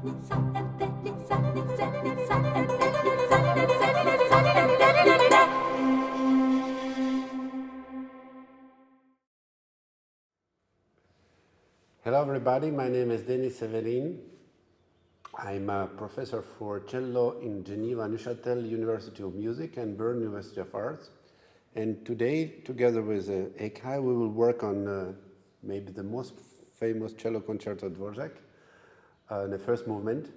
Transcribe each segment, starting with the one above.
Hello everybody, my name is Dennis Severin. I'm a professor for cello in Geneva, Neuchâtel University of Music and Bern University of Arts. And today, together with Etai, we will work on maybe the most famous cello concerto Dvorak, the first movement.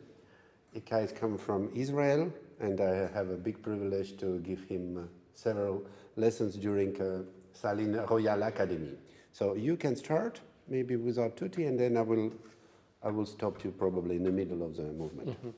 Etai is come from Israel, and I have a big privilege to give him several lessons during Saline Royale Academy. So you can start maybe without tutti, and then I will stop you probably in the middle of the movement. Mm-hmm.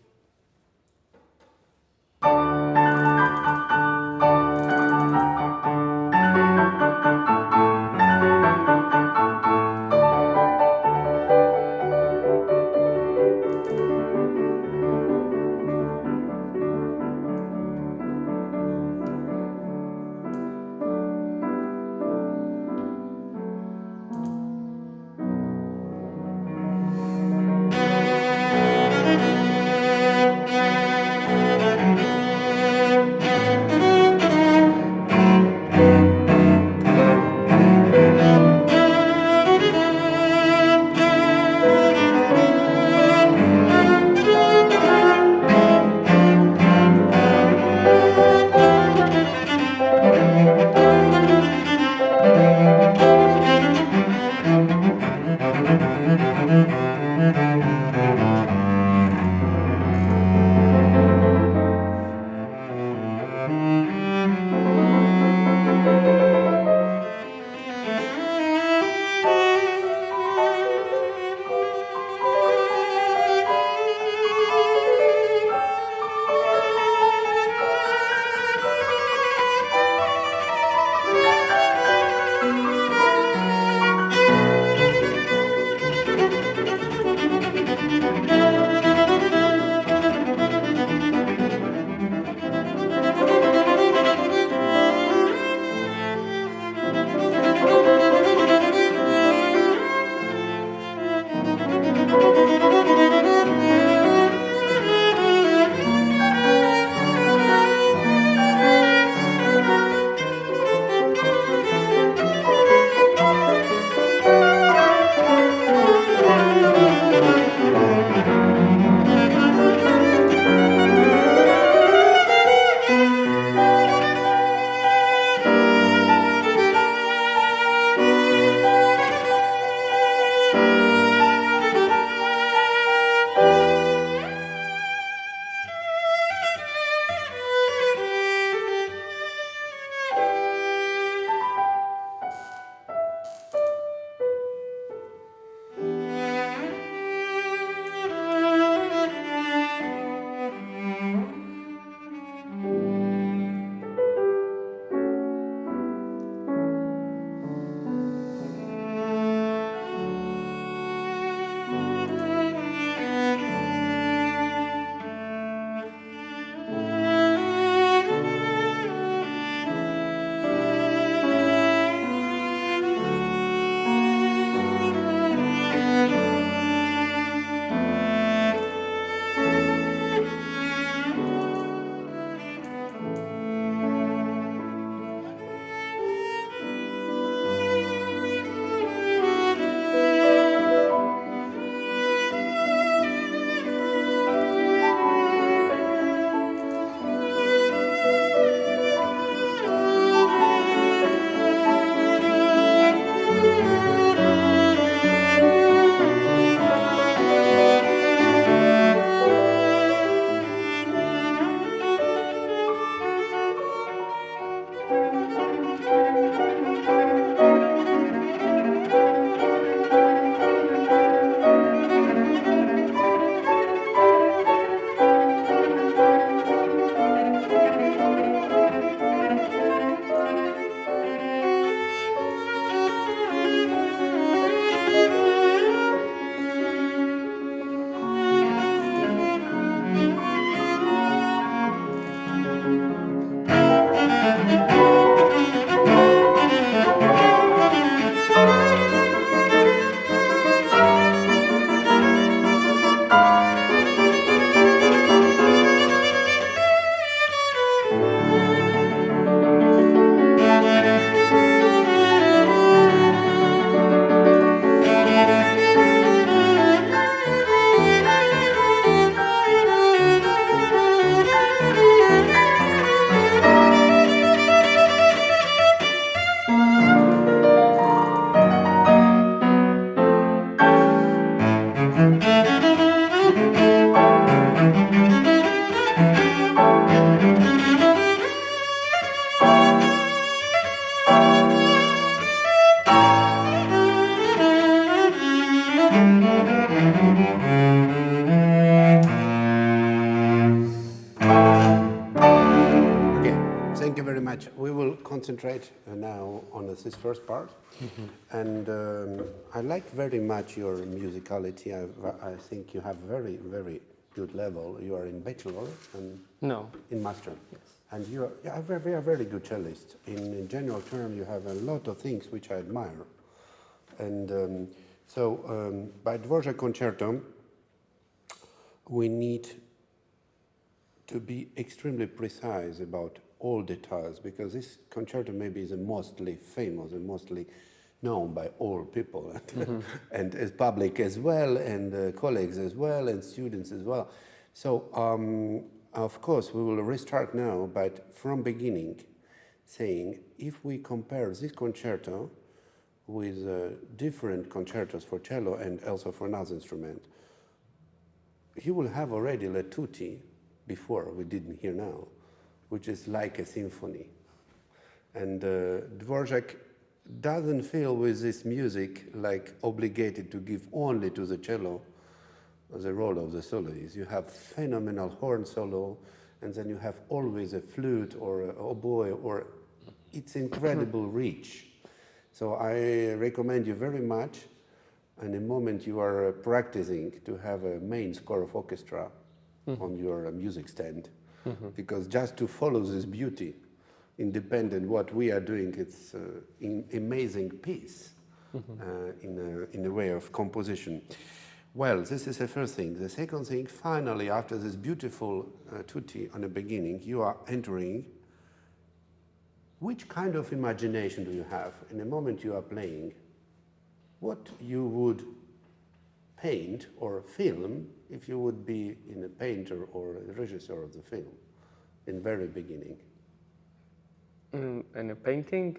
Thank you very much. We will concentrate now on this first part. And I like very much your musicality. I think you have very, very good level. You are in bachelor and No. in master. Yes. And you are very, very good cellist. In general term, you have a lot of things which I admire. And by Dvorak Concerto, we need to be extremely precise about all details, because this concerto maybe is the mostly famous and mostly known by all people, and as public as well, and colleagues as well, and students as well. So, of course, we will restart now, but from beginning, saying if we compare this concerto with different concertos for cello and also for another instrument, you will have already le tutti before we didn't hear now, which is like a symphony. And Dvorak doesn't feel with this music like obligated to give only to the cello the role of the soloist. You have phenomenal horn solo, and then you have always a flute or a oboe, or it's incredible reach. So I recommend you very much, and the moment you are practicing, to have a main score of orchestra on your music stand. Because just to follow this beauty, independent what we are doing, it's an amazing piece in the way of composition. Well, this is the first thing. The second thing, finally, after this beautiful tutti on the beginning, you are entering. Which kind of imagination do you have in the moment you are playing? What you would paint or film if you would be in a painter or a regisseur of the film in very beginning? In a painting,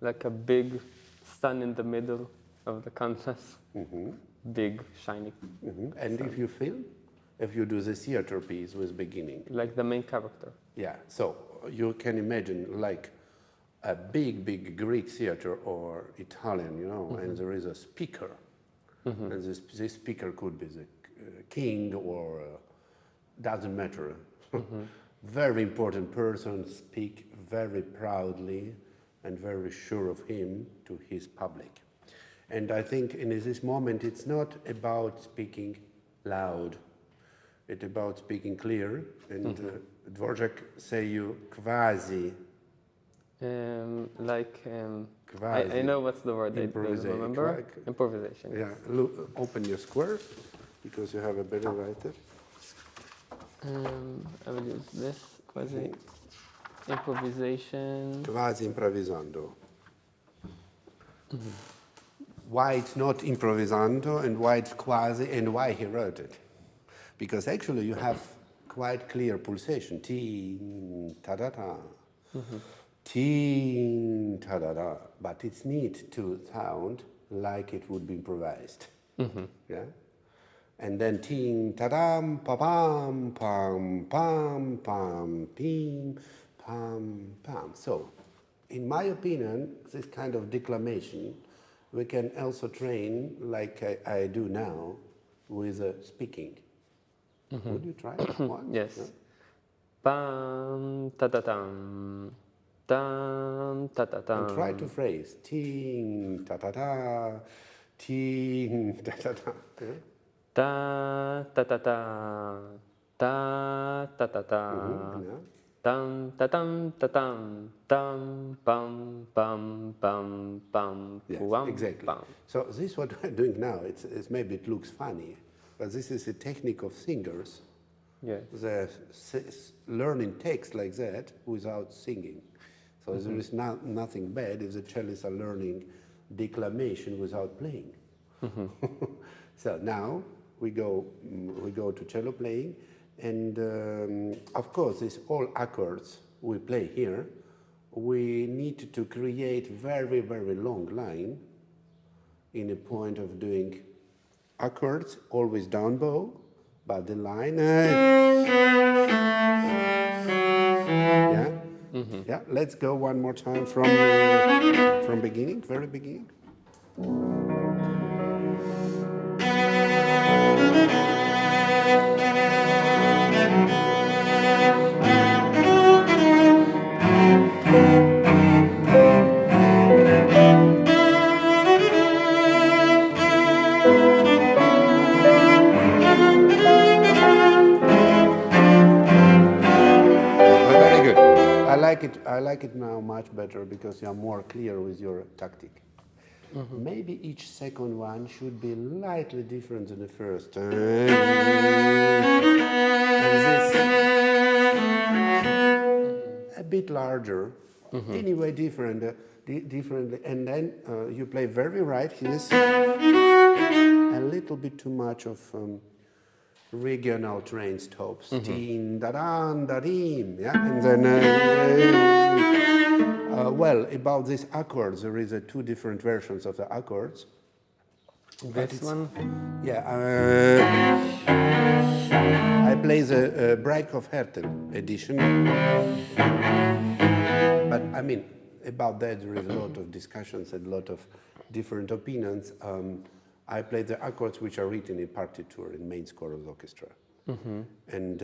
like a big sun in the middle of the canvas, big, shiny. And if you film, if you do the theater piece with beginning? Like the main character. Yeah, so you can imagine like a big, big Greek theater or Italian, you know, and there is a speaker. And this speaker could be the king or doesn't matter. Very important person, speak very proudly and very sure of him to his public. And I think in this moment it's not about speaking loud, it's about speaking clear. And Dvorak say you quasi. I know what's the word, I don't remember. Improvisation. Yeah, look, open your square, because you have a better writer. I will use this, quasi improvisation. Quasi improvisando. Why it's not improvisando and why it's quasi and why he wrote it. Because actually you have quite clear pulsation. Ting, ta-da-da. Ting, ta-da-da. But it's neat to sound like it would be improvised. Yeah? And then ting, ta-dam, pa-pam, pam, pam, pam, pim, pam, pam. So, in my opinion, this kind of declamation, we can also train, like I do now, with speaking. Would you try it once? Yes. Yeah? Pam, ta-ta-tam, tam, ta-ta-tam. And try to phrase ting, ta-ta-ta, ting, ta-ta-ta. Yeah? Ta ta ta ta ta ta ta ta tam ta tam ta tam tam pam pam pam pam. Yes, pam, exactly. Pam. So this is what we're doing now. It's maybe it looks funny, but this is a technique of singers. Yes. They're learning text like that without singing. So there is nothing bad if the cellists are learning declamation without playing. So now we go to cello playing, and of course these all accords we play here, we need to create very, very long line in a point of doing accords, always down bow, but the line. Yeah, yeah. Let's go one more time from beginning, very beginning. I like it now much better because you are more clear with your tactic. Maybe each second one should be slightly different than the first. And this a bit larger. Anyway, differently. And then you play very right. Here's a little bit too much of regional train stops. Tin, da dan, da din. Yeah, and then well, about these accords, there is two different versions of the accords. This one? Yeah, I play the Breitkopf Hertel edition, but I mean, about that there is a lot of discussions and a lot of different opinions. I play the accords which are written in partiture in main score of the orchestra, and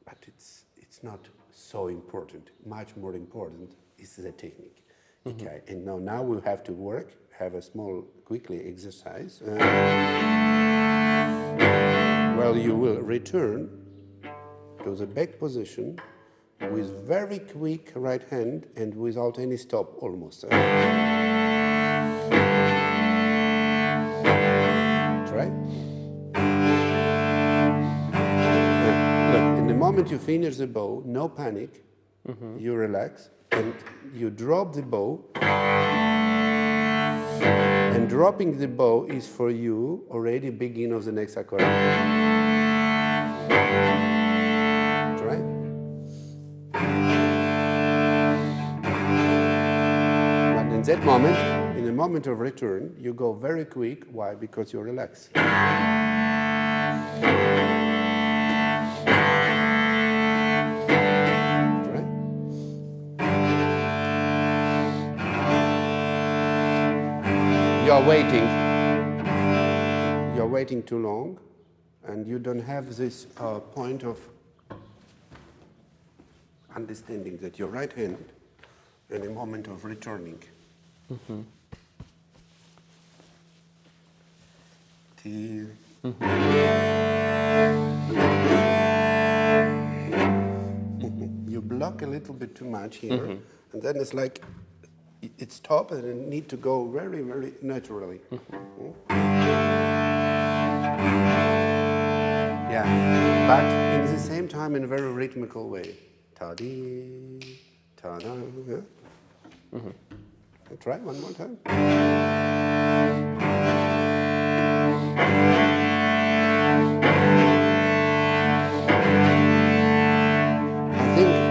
but it's not so important. Much more important is the technique. Okay, and now we have to work. Have a small, quickly exercise. Well, you will return to the back position with very quick right hand and without any stop, almost. Try. Look, in the moment you finish the bow, no panic. You relax and you drop the bow. And dropping the bow is for you already beginning of the next accord. Try. But in that moment, in the moment of return, you go very quick. Why? Because you relax. You're waiting too long, and you don't have this point of understanding that your right hand in a moment of returning. You block a little bit too much here, and then it's like it stops and it needs to go very, very naturally. Yeah, but in the same time in a very rhythmical way. Ta-dee, ta-da, yeah? Try one more time.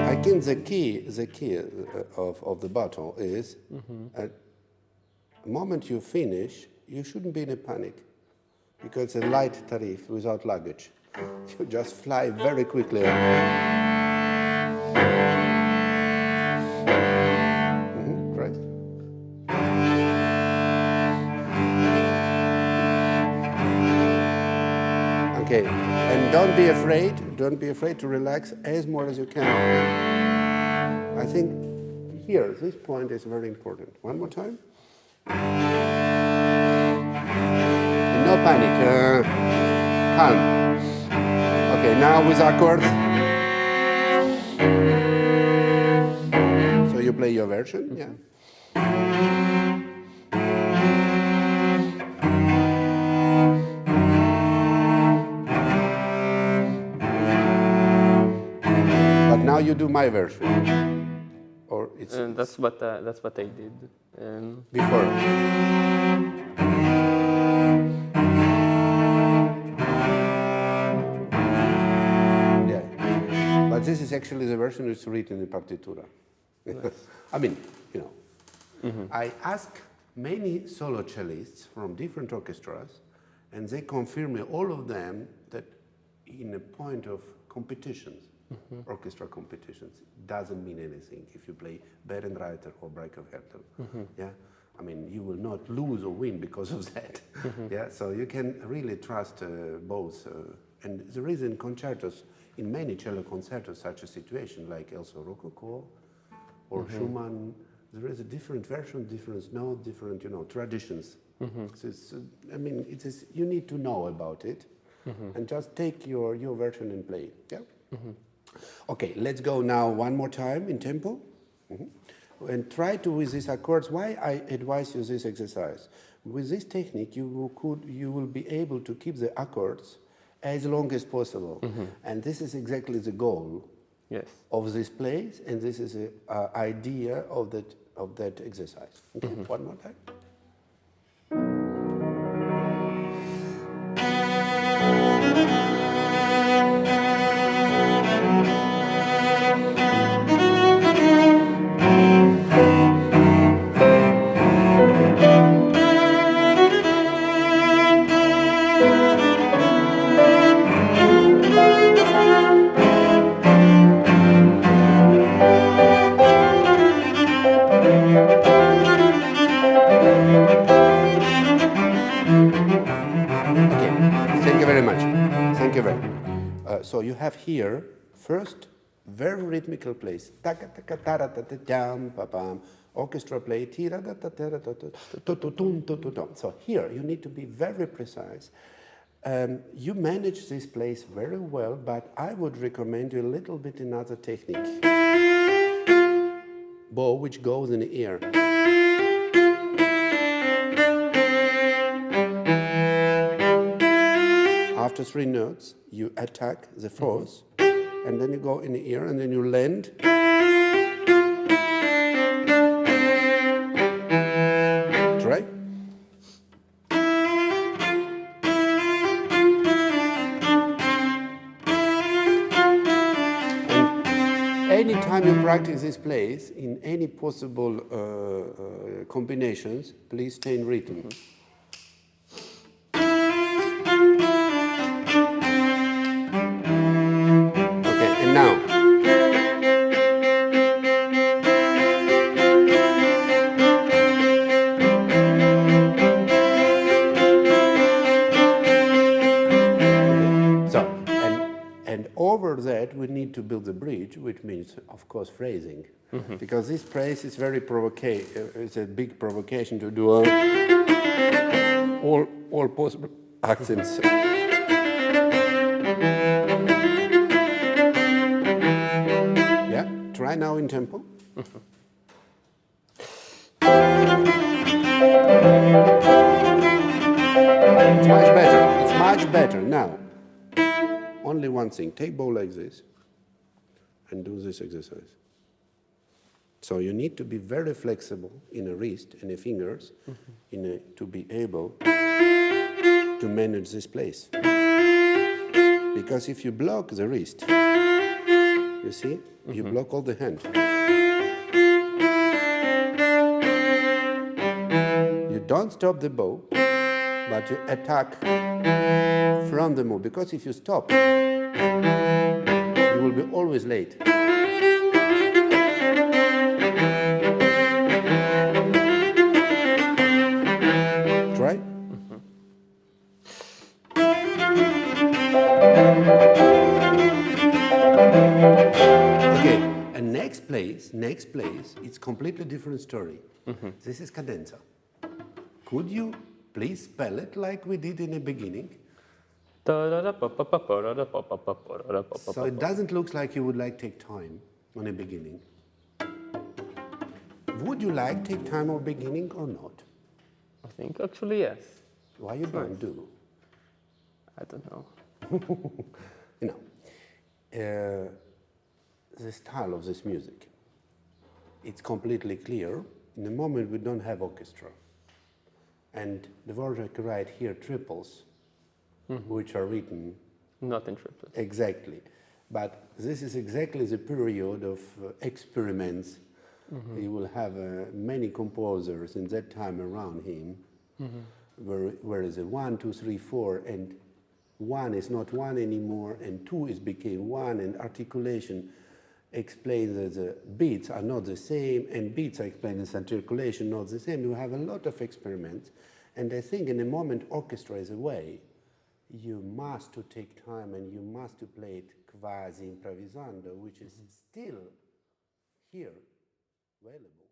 I think the key of the battle is at the moment you finish, you shouldn't be in a panic because it's a light tariff without luggage. You just fly very quickly. Right. Okay, and don't be afraid to relax as more as you can. I think here, this point is very important. One more time. And no panic, calm. Okay, now with accords. So you play your version, yeah? But now you do my version, or it's that's what I did before. But this is actually the version that's written in partitura. I mean, you know, I ask many solo cellists from different orchestras, and they confirm me, all of them, that in a point of competitions, orchestra competitions, doesn't mean anything if you play Berenreiter or Breikerhertel. Yeah, I mean, you will not lose or win because of that. Yeah, so you can really trust both. And there is in concertos, in many cello concertos, such a situation like also Rococo or Schumann. There is a different version, different note, different, traditions. So it's, I mean, you need to know about it, and just take your version and play. Yeah. Okay, let's go now one more time in tempo, and try to with these accords. Why I advise you this exercise? With this technique, you will be able to keep the accords as long as possible, and this is exactly the goal. Yes. Of this place, and this is the idea of that exercise. Okay, one more time. So you have here first very rhythmical place. Orchestra play. So here you need to be very precise. You manage this place very well, but I would recommend you a little bit another technique. Bow which goes in the ear. After 3 notes, you attack the fourth, and then you go in the ear, and then you land. Try. And anytime you practice this place, in any possible combinations, please stay in rhythm. Now, and over that we need to build a bridge, which means, of course, phrasing, because this phrase is very it's a big provocation to do all possible accents. Try now in tempo. It's much better. It's much better. Now, only one thing. Take bow like this and do this exercise. So you need to be very flexible in the wrist and the fingers to be able to manage this place. Because if you block the wrist, you see, you block all the hand. You don't stop the bow, but you attack from the move. Because if you stop, you will be always late. Try. Okay, and next place, it's completely different story. This is cadenza. Could you please spell it like we did in the beginning? So it doesn't look like you would like take time on the beginning. Would you like take time on beginning or not? I think actually yes. Why you don't do? I don't know. The style of this music, it's completely clear. In the moment we don't have orchestra. And Dvorak write here triples, which are written... Not in triplets. Exactly. But this is exactly the period of experiments. You will have many composers in that time around him, where is it 1, 2, 3, 4, and one is not one anymore, and two is became one, and articulation explains that the beats are not the same, and beats are explained as articulation not the same. You have a lot of experiments, and I think in the moment orchestra is away, you must to take time and you must to play it quasi improvisando, which is still here available.